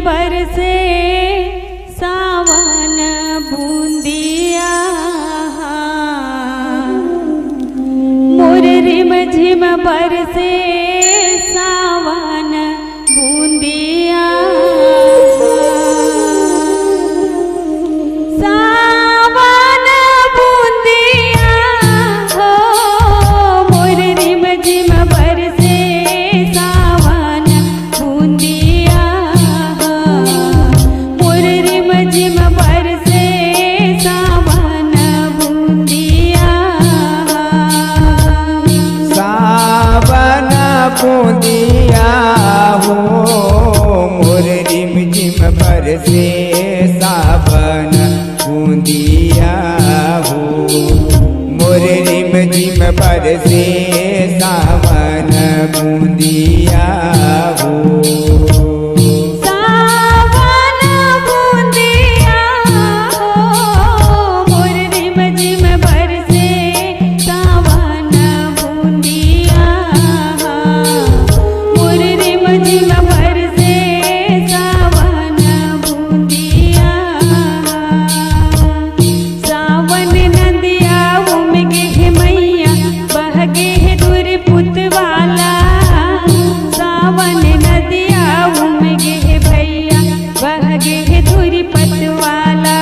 बरसे सावन बूंदिया मोर रिम झिम बरसे सावन बूंदिया सावन बूंदिया हो मोर रिम झिम बरसे सावन बूंदिया मोर रिम झिम बरसे सावन बूंदिया सावन बूंदिया हो मोर रिम झिम बरसे सावन बूंदिया हो मोर रिम झिम बरसे सावन बूंदिया हो सावन बूंदिया हो मोर रिम झिम बरसे सावन बूंदिया मोर रिम झिम बरसे सावन बूंदिया सावन नदिया उमगे है मैया बहगे है दूर पुतवाला सावन नदिया उमगे है भैया बहगे है दूर पतवाला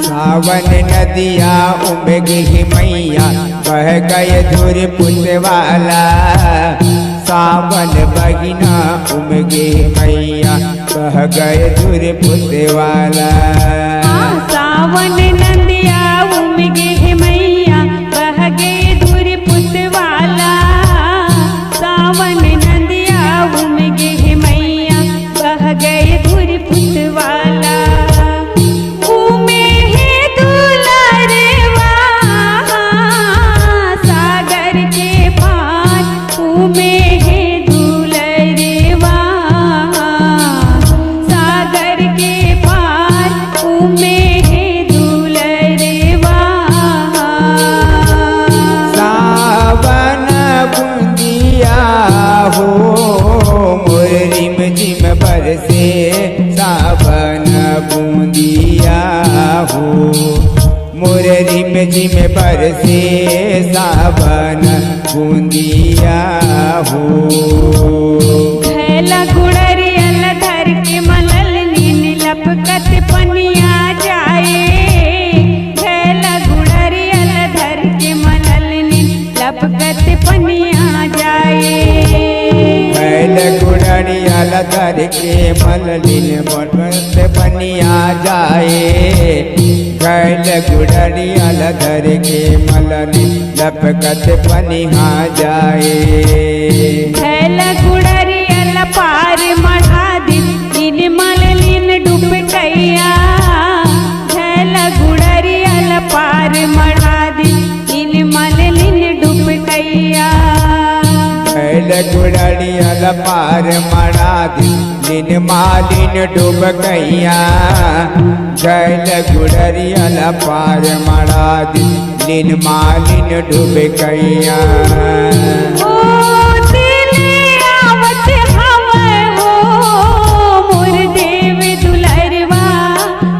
सावन नदिया उमगे ही मैया बह गए धुर पुतवाला सावन बगिना उमगे मैया बह गए धुर पुतवाला सावन नदिया उमगे है मैया बहगे दूर पुतवाला सावन नदिया उमगे है मैया बह गए दूर पुतवाला उमे है दुलारवा सागर के पार उमे है दुलारवा सागर के पार उमे है दुलारवा सावन बूंदिया हो मोर रिम झिम बरसे सावन बूंदिया हो मोर रिम झिम बरसे सावन बूंदिया हो थैला गुड़रियल धर के मलल नीन लपकत पनिया जाए थैला गुड़रियल धर के मलल नीन लपकत पनिया जाए बैल गुड़िया लतर के मललिन बनत बनिया जाए बैल गुड़िया लतर के मललिन लपकत बनिया जाए थैला गुड़रियल पार मढ़ा दिन नीन मललिन डूब कैया थैला गुड़रियल पार मढ़ा दिन नीन मललिन डूब कैया बैल गुड़िया पार मड़ा दिन मालिन डूब गैया बैल गुड़िया पार मड़ा दिन मालिन डूब गैया ओ दिले आवत हवे हो मोर देव दुलरवा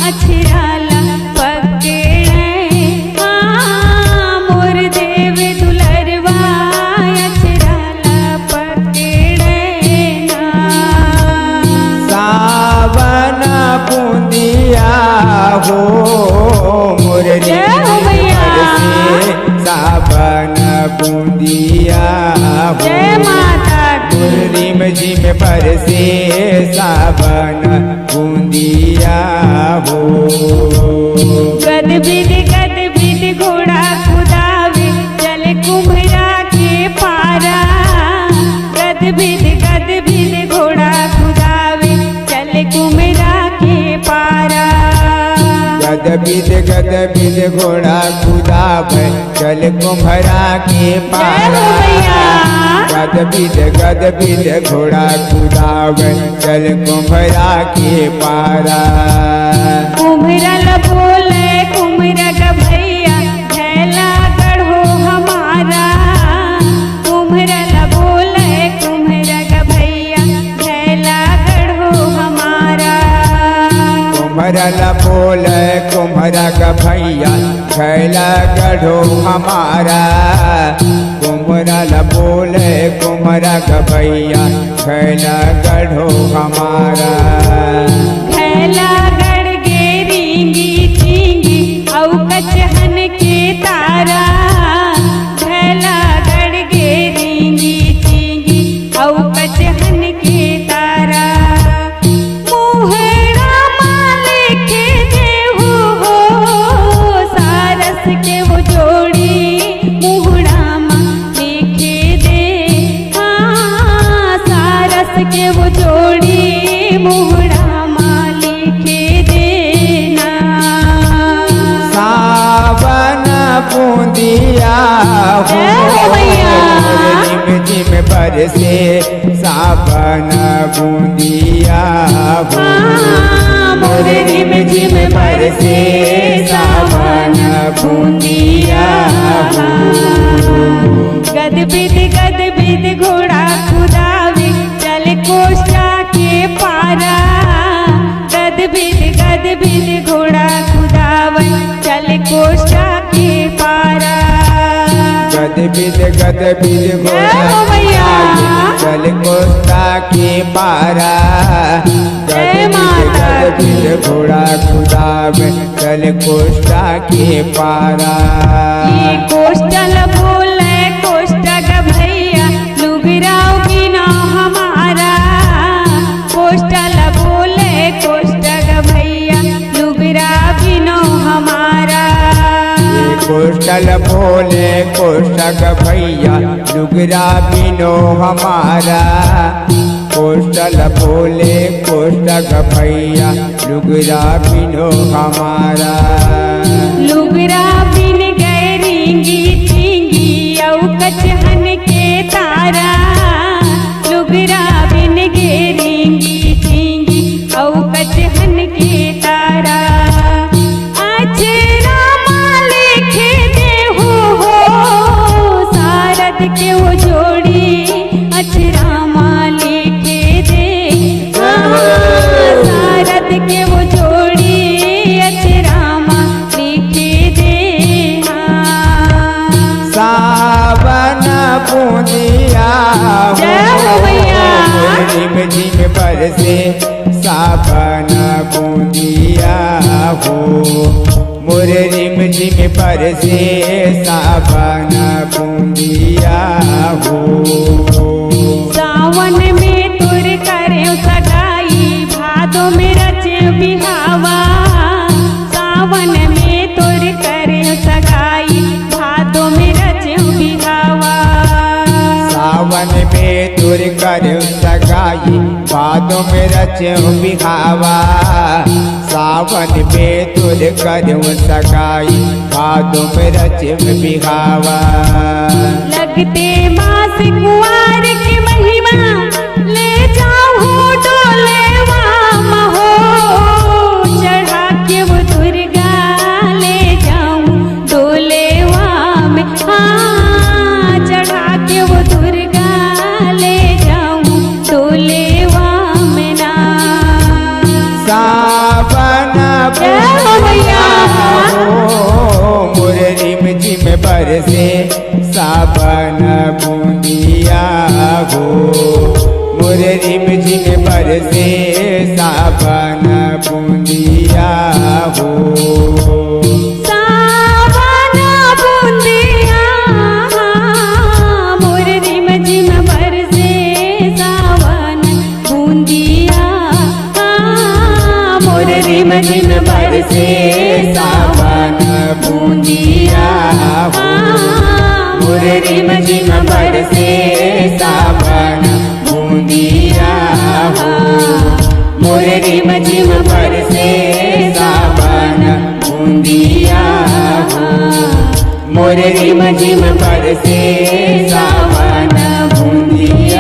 अछराला पकड़े मोर देव दुलरवा अछराला पकड़े सावन बूंदिया हो मोर रिम बरसे सावन बूंदिया हो जय माता मोर रिम झिम बरसे सावन बूंदिया हो गद बिद घोड़ा खुदावे चल कुम्हरा के पारा गद बिद घोड़ा खुदावे चल कुम्हरा के पारा गद बिद घोड़ा खुदावे चल कुम्हरा के पारा गद बिद घोड़ा खुदावे चल कुम्हरा के पारा कुम्हरा ल बोले कुम्हरा ग भैया थैला गढ़ो हमारा कुम्हरा ल बोले कुम्हरा ग भैया थैला गढ़ो हमारा कुम्हरल बोले कुम्हरा का भैया छैला गढ़ो हमारा। कुम्हरल बोले कुम्हरा का भैया छैला गढ़ो हमारा। थैला गढ़ गे रींगी चींगी औ कचहन के तारा। थैला गढ़ गे रींगी चींगी औ कचहन के तारा। मुहरा माले के देहु हो सारस के वो जोड़ी। मुहरा माले के दे हाँ सारस के वो जोड़ी। मुहरा माले के देना। सावन बूंदिया हो भैया। रिम झिम बरसे सावन बूंदिया हो। मोर रिम झिम बरसे सावन बूंदिया हो। गद बिद घोड़ा खुदावे चल कोष्टा के पारा। गद बिद घोड़ा खुदावे चल कोष्टा के पारा। गद बिद हो भैया। चल कोष्टा के पारा। जय माता गद बिद घोड़ा खुदावे चल कोष्टा के पारा। ये कोष्टल बोले कोष्टक भैया लुगराव बिना हमारा। कोष्टल बोले कोष्टक भैया लुगरा बिना हमारा। कोष्टल बोले कोष्टक भैया लुगरा बिनो हमारा। कोष्टल बोले कोष्टक भैया लुगरा बिनो हमारा। लुगरा बिन गए रींगी चींगी औ कचहन के तारा। लुगरा बिन गे रींगी चींगी औ कचहन के तारा। अचरा माले के देहु हो सारद के वो जोड़ी। अचरा माले के दे सारद के वो जोड़ी। अचरा माले के दे सावन बूंदिया जय हो भैया। रिम झिम बरसे सावन बूंदिया हो। मोर रिम झिम बरसे सावन बूंदिया हो। सावन में तुर करे सगाई भादों में रचे बिहावा। सावन में तुर करे सगाई भादों में रचे बिहावा। सावन में तुर कर सगाई भादों में रचो बिहावा। सावन में तुर कर सगाई भादों में रचो बिहावा। लगते मास कुंवर की महिमा ले जाऊं डोलेवा महो। चढ़ा के वो दुर्गा ले जाऊं डोलेवा में हाँ। चढ़ा के वो दुर्गा ले जाऊं डोलेवा में ना। सावन जय हो भैया। मोर रिम झिम बरसे सावन बूंदिया हो। मोर रिम झिम बरसे सावन बूंदिया हो। सावन बूंदिया मोर रिम झिम बरसे सावन बूंदिया। मोर रिम झिम बरसे सावन बूंदिया। मोर रिम झिम बरसे सावन बूंदिया। मोर रिम झिम बरसे सावन बूंदिया। मोर रिम झिम बरसे सावन बूंदिया।